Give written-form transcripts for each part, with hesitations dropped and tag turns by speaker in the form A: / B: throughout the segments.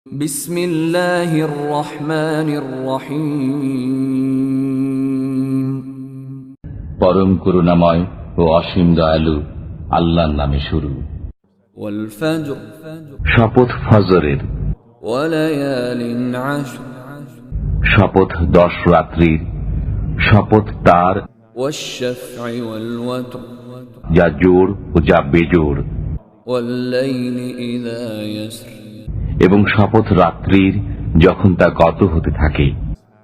A: বিসমিল্লাহির রহমানির রহিম।
B: পরম করুণাময় ও অসীম দয়ালু আল্লাহর নামে শুরু।
A: ওয়াল ফজর,
B: শপথ ফজরের।
A: ওয়া লায়ালিন আশর,
B: শপথ 10 রাত্রির। শপথ তার
A: ওয়াশ শাফঈ ওয়াল ওয়াতর,
B: যা জোড় ও যা বেজোড়।
A: ওয়াল লাইলি ইযা ইয়াসর,
B: এবং শপথ রাত্রির যখন তা গত হতে থাকে।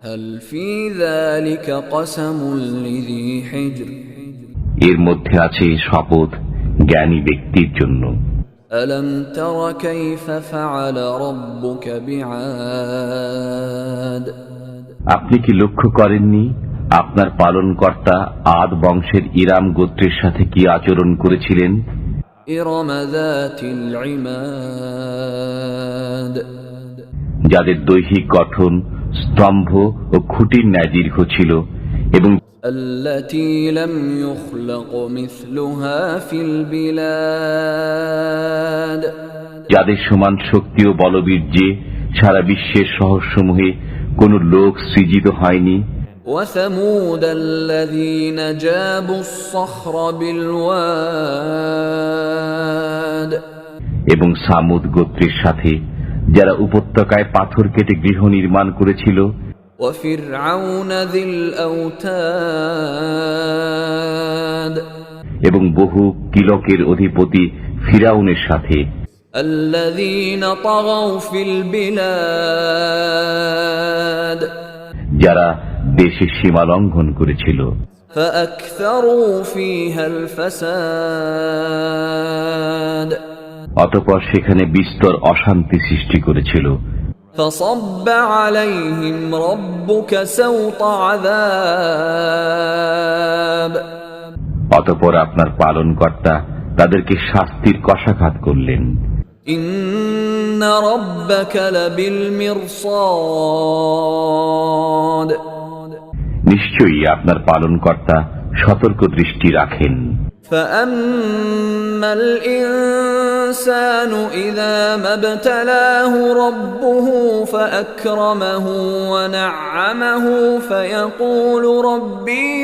A: হাল ফী যালিকা কসমুল লিযী হিজর,
B: এর মধ্যে আছে শপথ জ্ঞানী ব্যক্তির জন্য।
A: আলম তারা কাইফা ফাআলা রাব্বুকা বিআদ,
B: আপনি কি লক্ষ্য করেননি আপনার পালনকর্তা আদ বংশের ইরাম গোত্রের সাথে কি আচরণ করেছিলেন?
A: ইরম যাতিল ইমাদ,
B: যাদের দৈহিক গঠন স্তম্ভ ও খুঁটির ন্যায় দীর্ঘ ছিল এবং
A: التي لم يخلق مثلها في البلاد,
B: যাদের সমান শক্তি ও বলবীর্যে সারা বিশ্বের শহরসমূহে কোন লোক সৃজিত হয়নি।
A: وثمود الذين جابوا الصخر بالواد,
B: এবং সামুদ গোত্রের সাথে যারা উপত্যকায় পাথর কেটে গৃহ নির্মাণ করেছিল।
A: وفرعون ذي الأوتاد,
B: এবং বহু কিলকের অধিপতি ফিরাউনের সাথে
A: الذين طغوا في البلاد,
B: যারা দেশের সীমা লঙ্ঘন করেছিল।
A: فأكثروا فيها الفساد,
B: অতঃপর সেখানে বিস্তর অশান্তি সৃষ্টি করেছিল।
A: فصب عليهم ربك سوط عذاب,
B: অতঃপর আপনার পালনকর্তা তাদেরকে শাস্তির কষাঘাত করলেন।
A: إن ربك لبالمرصاد,
B: নিশ্চয়ই আপনার পালনকর্তা সতর্ক দৃষ্টি রাখেন।
A: فأما الإنسان إذا ما ابتلاه ربه فأكرمه ونعمه فيقول ربي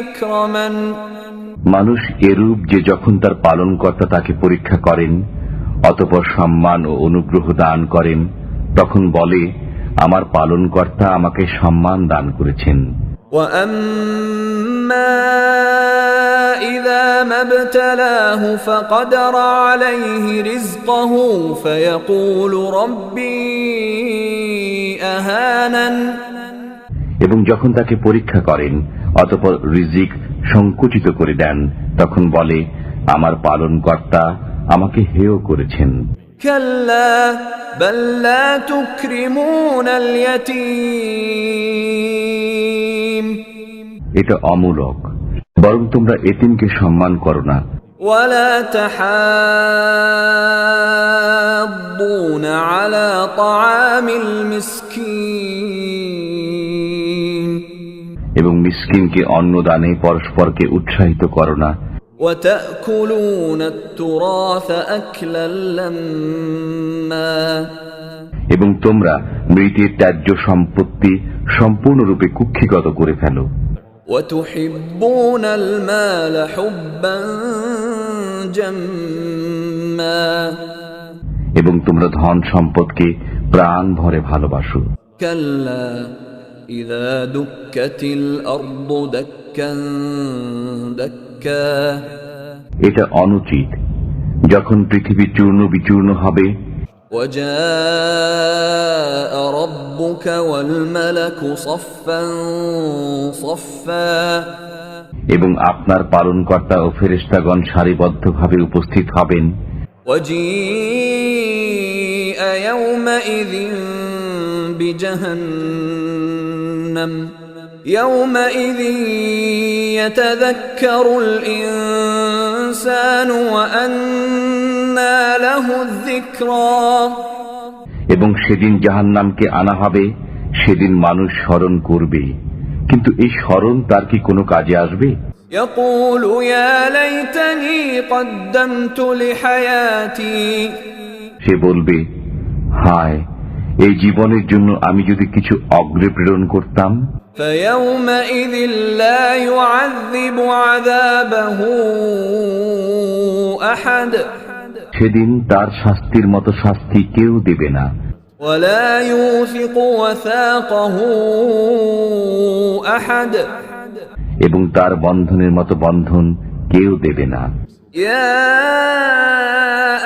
A: أكرمن,
B: মানুষ এরূপ যে যখন তার পালনকর্তা তাকে পরীক্ষা করেন অতঃপর সম্মান ও অনুগ্রহ দান করেন তখন বলে আমার পালনকর্তা আমাকে সম্মান দান করেছেন।
A: وأما إذا ما ابتلاه فقدر عليه رزقه فيقول ربي أهانن,
B: এবং যখন তাকে পরীক্ষা করেন অতঃপর রিজিক সংকুচিত করে দেন তখন বলে আমার পালনকর্তা আমাকে হেয় করেছেন।
A: كلا بل لا تكرمون اليتيم,
B: এটা অমূলক, বরং তোমরা এতিমকে সম্মান করো না।
A: ولا تحاضون على طعام المسكين,
B: এবং মিসকিনকে অন্নদানে পরস্পরকে উৎসাহিত করো না।
A: وتأكلون التراث أكلا لما,
B: এবং তোমরা মৃতের ত্যায্য সম্পত্তি সম্পূর্ণরূপে কুক্ষিগত করে ফেলো।
A: وتحبون المال حبا جما,
B: এবং তোমরা ধন সম্পদকে প্রাণ ভরে ভালোবাসো।
A: كلا إذا دكت الأرض دكا دكا,
B: এটা অনুচিত যখন পৃথিবী চূর্ণ বিচূর্ণ হবে।
A: وجاء ربك والملك صفا صفا,
B: এবং আপনার পালনকর্তা ও ফেরেশতাগণ সারিবদ্ধভাবে উপস্থিত হবেন।
A: وجيء يومئذ بجهنم يومئذ يتذكر الإنسان وأنى له الذكرى,
B: এবং সেদিন জাহান্নামকে আনা হবে। সেদিন মানুষ স্মরণ করবে, কিন্তু এই স্মরণ তার কি কোনো কাজে আসবে?
A: يقول يا ليتني قدمت لحياتي,
B: সে বলবে, হায়, এই জীবনের জন্য আমি যদি কিছু অগ্রে প্রেরণ করতাম।
A: فيومئذ لا يعذب عذابه أحد
B: সেদিন তার শাস্তির মতো শাস্তি কেউ দেবে না,
A: ولا يوثق وثاقه أحد
B: এবং তার বন্ধনের মতো বন্ধন কেউ দেবে না।
A: يا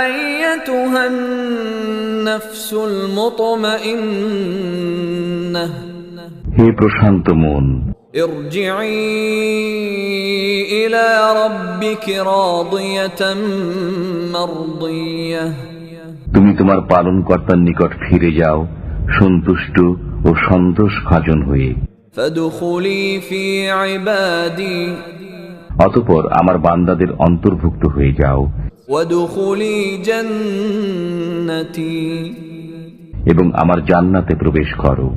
A: أيتها النفس المطمئنة
B: হে প্রশান্ত মন,
A: ارجعي إلى ربك راضية مرضية
B: তুমি তোমার পালনকর্তার নিকট ফিরে যাও সন্তুষ্ট ও সন্তোষভাজন হয়ে।
A: فادخلي في عبادي
B: অতঃপর আমার বান্দাদের অন্তর্ভুক্ত হয়ে যাও
A: وادخلي جنتي
B: এবং আমার জান্নাতে প্রবেশ করো।